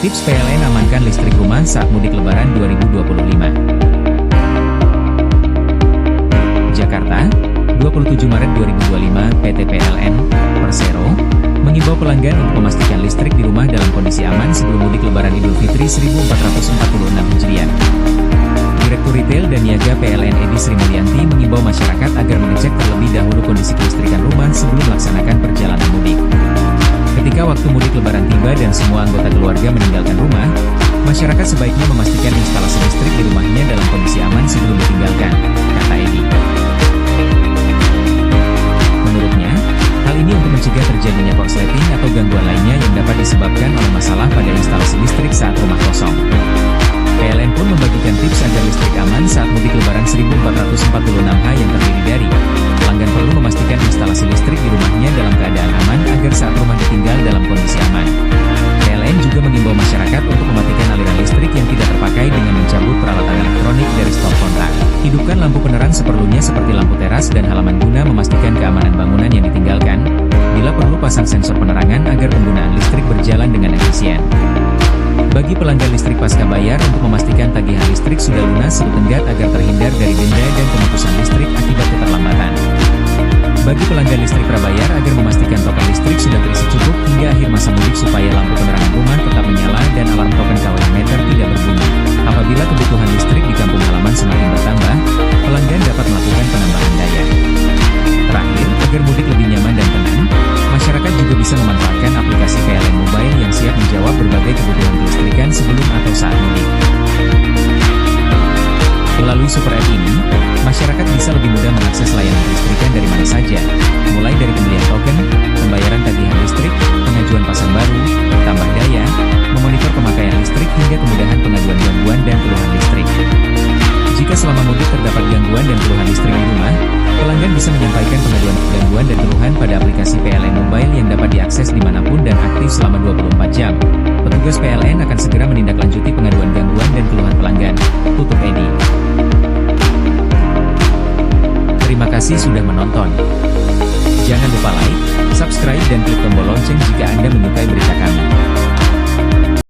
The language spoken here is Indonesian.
Tips PLN amankan listrik rumah saat mudik Lebaran 2025. Jakarta, 27 Maret 2025, PT PLN, Persero, mengimbau pelanggan untuk memastikan listrik di rumah dalam kondisi aman sebelum mudik Lebaran Idul Fitri 1446 Hijriah. Direktur Retail dan Niaga PLN Edi Sri Mulyanti mengimbau masyarakat agar mengecek terlebih dahulu kondisi kelistrikan rumah sebelum melaksanakan perjalanan mudik. Ketika waktu mudik Lebaran tiba dan semua anggota keluarga meninggalkan rumah, masyarakat sebaiknya memastikan instalasi listrik di rumahnya dalam kondisi aman sebelum ditinggalkan, kata Edi. Menurutnya, hal ini untuk mencegah terjadinya korsleting atau gangguan lainnya yang dapat disebabkan oleh masalah pada instalasi listrik saat rumah kosong. PLN pun membagikan tips agar listrik aman saat mudik Lebaran 1446H yang terdiri dari pelanggan perlu memastikan instalasi listrik di rumahnya dalam keadaan aman agar saat rumah ditinggal dalam kondisi aman. PLN juga mengimbau masyarakat untuk mematikan aliran listrik yang tidak terpakai dengan mencabut peralatan elektronik dari stop kontak. Hidupkan lampu penerang seperlunya seperti lampu teras dan halaman guna memastikan keamanan bangunan yang ditinggalkan. Bila perlu pasang sensor penerangan agar penggunaan listrik berjalan dengan efisien. Bagi pelanggan listrik pasca bayar untuk memastikan tagihan listrik sudah lunas setenggat agar terhindar dari denda dan pemutusan listrik akibat keterlambatan. Bagi pelanggan listrik prabayar agar memastikan token listrik sudah terisi cukup hingga akhir masa mudik supaya lampu penerangan rumah tetap menyala dan alarm token KWH meter tidak berbunyi. Apabila kebutuhan listrik di kampung halaman semakin bertambah, pelanggan dapat melakukan penambahan daya. Terakhir, agar mudik lebih nyaman dan tenang, masyarakat juga bisa memanfaatkan aplikasi PLN Mobile yang siap menjawab berbagai kebutuhan kelistrikan sebelum atau saat mudik. Melalui super app ini, masyarakat bisa lebih mudah mengakses layanan kelistrikan dari mana saja, mulai dari pembelian token, pembayaran tagihan listrik, pengajuan pasang baru, tambah daya, memonitor pemakaian listrik hingga kemudahan pengaduan gangguan dan keluhan listrik. Jika selama mudik terdapat gangguan dan keluhan listrik di rumah, pelanggan bisa menyampaikan pengaduan gangguan dan keluhan pada aplikasi PLN Mobile yang dapat diakses dimanapun dan aktif selama 24 jam. Petugas PLN akan segera menindaklanjuti pengaduan gangguan dan keluhan pelanggan. Tutup Edi. Terima kasih sudah menonton. Jangan lupa like, subscribe dan klik tombol lonceng jika Anda menyukai berita kami.